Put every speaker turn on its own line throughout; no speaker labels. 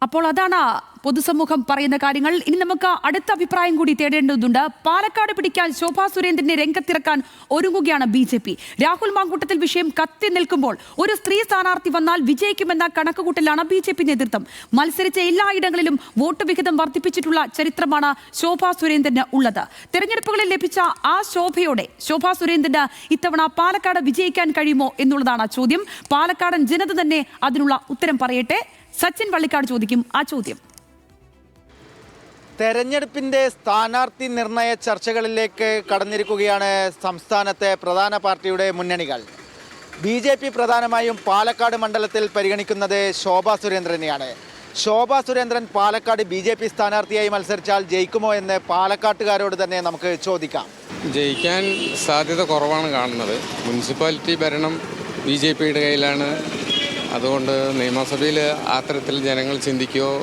അപ്പോൾ അതാണ് പൊതുസമൂഹം പറയുന്ന കാര്യങ്ങൾ. ഇനി നമുക്ക് അടുത്ത അഭിപ്രായം കൂടി തേടേണ്ടതുണ്ട്. പാലക്കാട് പിടിക്കാൻ ശോഭാ സുരേന്ദ്രനെ രംഗത്തിറക്കാൻ ഒരുങ്ങുകയാണ് BJP. രാഹുൽ മാങ്കൂട്ടത്തിൽ വിഷയം കത്തി നിൽക്കുമ്പോൾ ഒരു സ്ത്രീ സ്ഥാനാർത്ഥി വന്നാൽ വിജയിക്കുമെന്ന കണക്കുകൂട്ടലാണ് BJP നേതൃത്വം. മത്സരിച്ച എല്ലായിടങ്ങളിലും വോട്ട് വിഹിതം വർദ്ധിപ്പിച്ചിട്ടുള്ള ചരിത്രമാണ് ശോഭാ സുരേന്ദ്രന് ഉള്ളത്. തെരഞ്ഞെടുപ്പുകളിൽ ലഭിച്ച ആ ശോഭയോടെ ശോഭാ സുരേന്ദ്രന് ഇത്തവണ പാലക്കാട് വിജയിക്കാൻ കഴിയുമോ എന്നുള്ളതാണ് ചോദ്യം. പാലക്കാടൻ ജനത തന്നെ അതിനുള്ള ഉത്തരം പറയട്ടെ. സച്ചിൻ വള്ളിക്കാട് ചോദിക്കും ആ ചോദ്യം.
തെരഞ്ഞെടുപ്പിന്റെ സ്ഥാനാർത്ഥി നിർണയ ചർച്ചകളിലേക്ക് കടന്നിരിക്കുകയാണ് സംസ്ഥാനത്തെ പ്രധാന പാർട്ടിയുടെ മുന്നണികൾ. BJP പ്രധാനമായും പാലക്കാട് മണ്ഡലത്തിൽ പരിഗണിക്കുന്നത് ശോഭാ സുരേന്ദ്രനെയാണ്. ശോഭാ സുരേന്ദ്രൻ പാലക്കാട് BJP സ്ഥാനാർത്ഥിയായി മത്സരിച്ചാൽ ജയിക്കുമോ എന്ന് പാലക്കാട്ടുകാരോട് തന്നെ നമുക്ക് ചോദിക്കാം.
ജയിക്കാൻ സാധ്യത കുറവാണ് കാണുന്നത്. മുനിസിപ്പാലിറ്റി ഭരണം BJPയുടെ കയ്യിലാണ്. അതുകൊണ്ട് നിയമസഭയിൽ അത്തരത്തിൽ ജനങ്ങൾ ചിന്തിക്കുമോ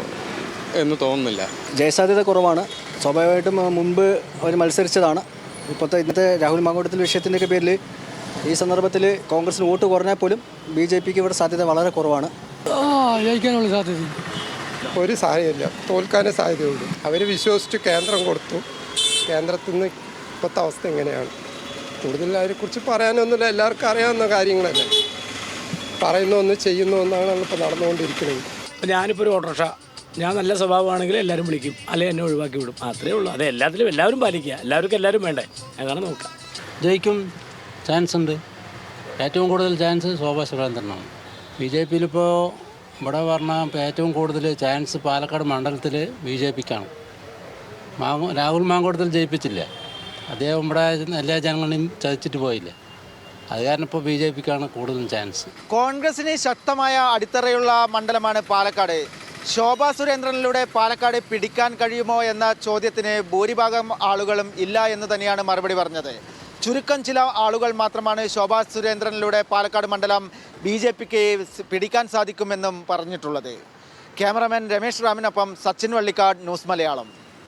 എന്ന് തോന്നുന്നില്ല.
ജയസാധ്യത കുറവാണ്. സ്വാഭാവികമായിട്ടും മുമ്പ് അവർ മത്സരിച്ചതാണ്. ഇന്നത്തെ രാഹുൽ മാങ്കൂട്ടത്തിൽ വിഷയത്തിൻ്റെയൊക്കെ പേരിൽ ഈ സന്ദർഭത്തിൽ കോൺഗ്രസിന് വോട്ട് കുറഞ്ഞാൽ പോലും BJPക്ക് ഇവിടെ സാധ്യത വളരെ കുറവാണ്.
ജയിക്കാനുള്ള സാധ്യത
ഒരു സാധ്യതയില്ല, തോൽക്കാനേ സാധ്യതയുള്ളൂ. അവർ വിശ്വസിച്ച് കേന്ദ്രം കൊടുത്തു. കേന്ദ്രത്തിൽ നിന്ന് ഇപ്പോഴത്തെ അവസ്ഥ എങ്ങനെയാണ് കൂടുതൽ അതിനെക്കുറിച്ച് പറയാനൊന്നുമില്ല. എല്ലാവർക്കും അറിയാവുന്ന കാര്യങ്ങളല്ലേ. പറയുന്ന ഒന്ന് ചെയ്യുന്ന ഒന്നാണ് ഇപ്പോൾ നടന്നുകൊണ്ടിരിക്കുന്നത്.
ഞാനിപ്പോൾ ഒരു ഓട്ടോറിക്ഷ, ഞാൻ നല്ല സ്വഭാവമാണെങ്കിൽ എല്ലാവരും വിളിക്കും, അല്ലെങ്കിൽ എന്നെ ഒഴിവാക്കി വിടും. അത്രേ ഉള്ളൂ. അത് എല്ലാവരും പാലിക്കുക. എല്ലാവരും വേണ്ടേ, അതാണ് നോക്കാം.
ജയിക്കും ചാൻസ് ഉണ്ട്. ഏറ്റവും കൂടുതൽ ചാൻസ് ശോഭാ സുരേന്ദ്രനാണ്. BJPയിലിപ്പോൾ ഇവിടെ പറഞ്ഞാൽ ഏറ്റവും കൂടുതൽ ചാൻസ് പാലക്കാട് മണ്ഡലത്തിൽ BJPക്കാണ്. രാഹുൽ മാങ്കൂട്ടത്തിൽ ജയിപ്പിച്ചില്ല. അദ്ദേഹം ഇവിടെ എല്ലാ ജനങ്ങളെയും ചതിച്ചിട്ട് പോയില്ലേ. അത് കാരണം ഇപ്പോൾ BJPക്കാണ് കൂടുതലും ചാൻസ്.
കോൺഗ്രസിന് ശക്തമായ അടിത്തറയുള്ള മണ്ഡലമാണ് പാലക്കാട്. ശോഭാ സുരേന്ദ്രനിലൂടെ പാലക്കാട് പിടിക്കാൻ കഴിയുമോ എന്ന ചോദ്യത്തിന് ഭൂരിഭാഗം ആളുകളും ഇല്ല എന്ന് തന്നെയാണ് മറുപടി പറഞ്ഞത്. ചുരുക്കം ചില ആളുകൾ മാത്രമാണ് ശോഭാ സുരേന്ദ്രനിലൂടെ പാലക്കാട് മണ്ഡലം BJPക്ക് പിടിക്കാൻ സാധിക്കുമെന്നും പറഞ്ഞിട്ടുള്ളത്. ക്യാമറമാൻ രമേശ് റാമിനൊപ്പം സച്ചിൻ വള്ളിക്കാട്, ന്യൂസ് മലയാളം.